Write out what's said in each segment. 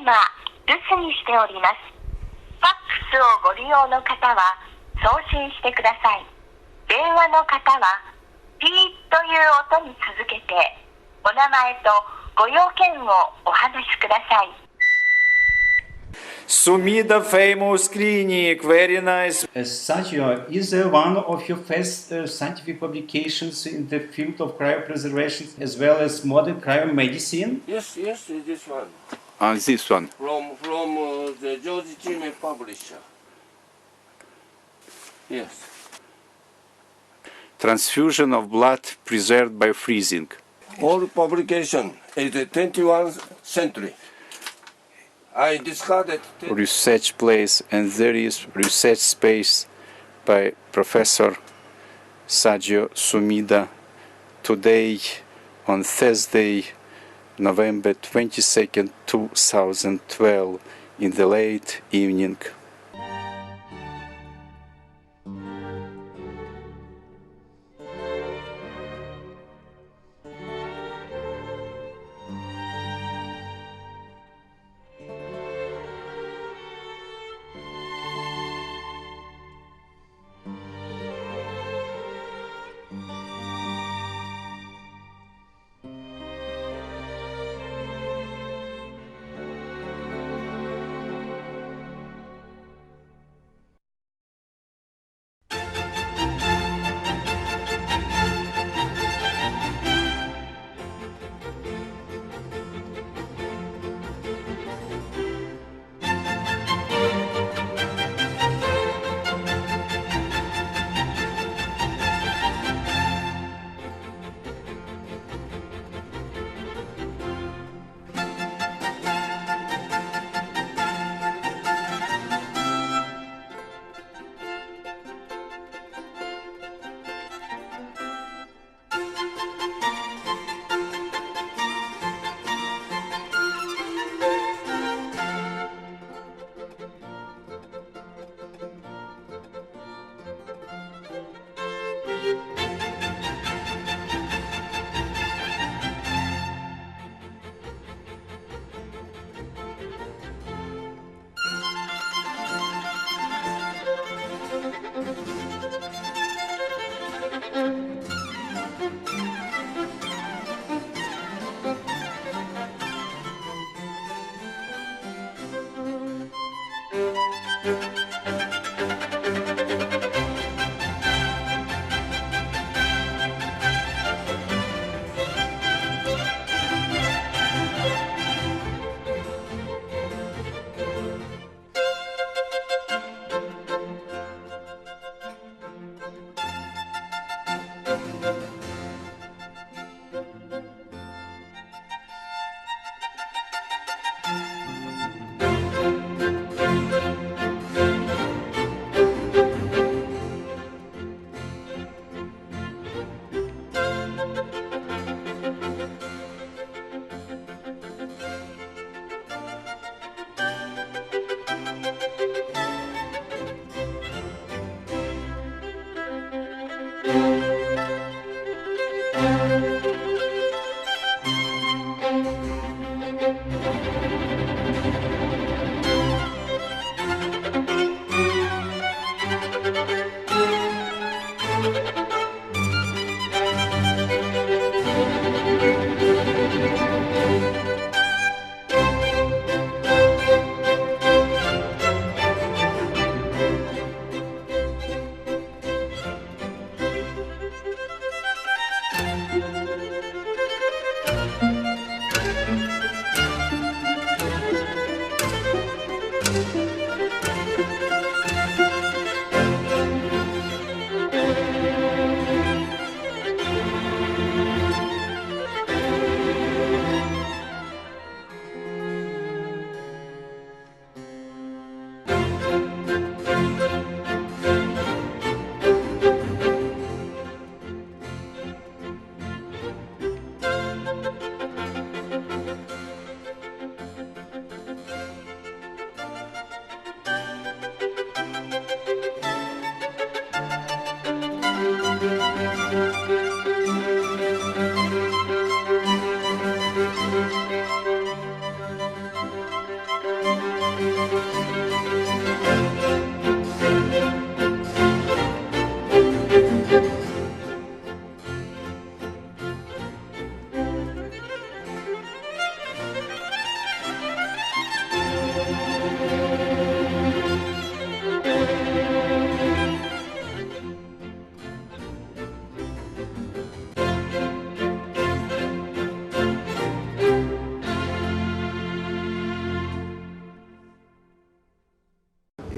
今、留守にしております。ファックスをご利用の方は送信してください。電話の方はピーという音に続けてお名前とご用件をお話しください。Sumida famous clinic, very nice. Satya, is one of your first scientific publications in the field of cryopreservation as well as modern cryomedicine? Yes, this one. This one. From the George Chime publisher. Yes. Transfusion of blood preserved by freezing. All publication is the 21st century. I discarded Research place, and there is research space by Professor Sergio Sumida today on Thursday, November 22nd, 2012 in the late evening.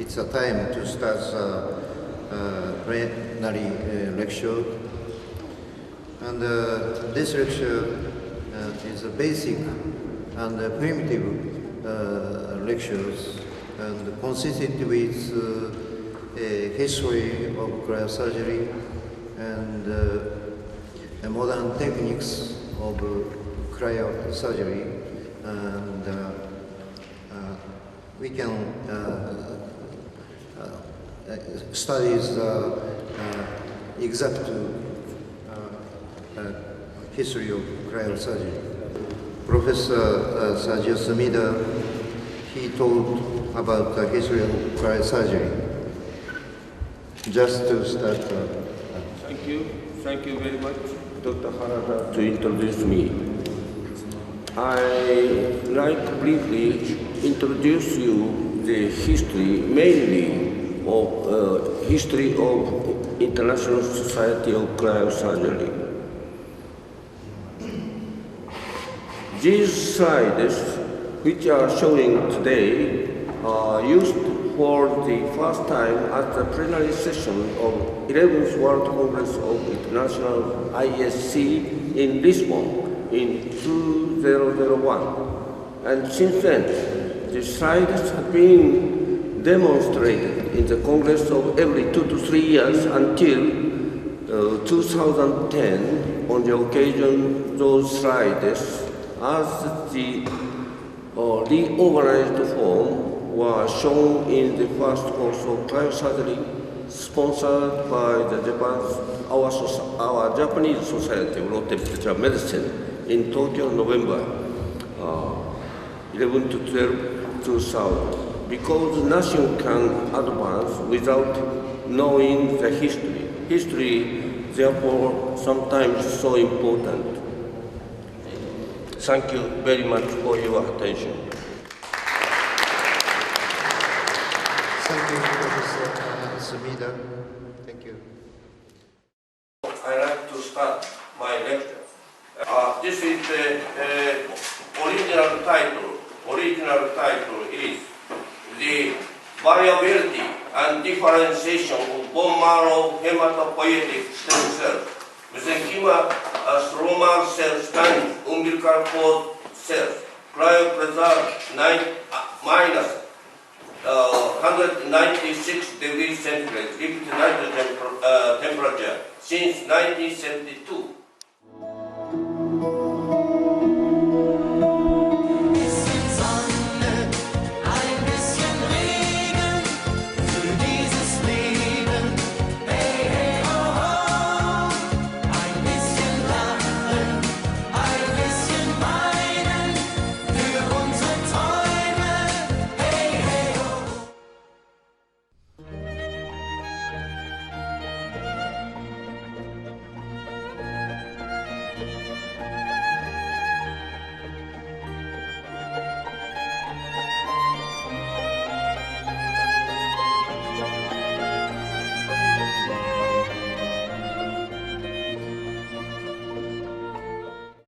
It's a time to start the plenary lecture, and this lecture is a basic and primitive lectures, and consistent with a history of cryosurgery and modern techniques of cryosurgery, and we can study the exact history of cryosurgery. Professor Sergio Sumida, he told about the history of cryosurgery. Just to start. Thank you very much, Dr. Harada, to introduce me. I like to briefly introduce you the history, mainly of history of International Society of Cryosurgery. These slides, which are showing today, are used for the first time at the plenary session of 11th World Congress of International ISC in Lisbon in 2001. And since then, the slides have been demonstrated in the Congress of every 2 to 3 years until 2010. On the occasion, those slides, as the reorganized form, were shown in the first course of cryosurgery, sponsored by our Japanese Society of Low Temperature Medicine in Tokyo, November 11 to 12, 2000. Because nothing can advance without knowing the history. History, therefore, sometimes so important. Thank you very much for your attention. Thank you, Professor Sumida. Thank you. I'd like to start my lecture. This is the original title. Original title is The Variability and Differentiation of Bone Marrow Hematopoietic Stem Cells, Mesenchyma stromal cells and umbilical cord cells, cryopreserved minus 196 degrees centigrade liquid nitrogen temperature since 1972.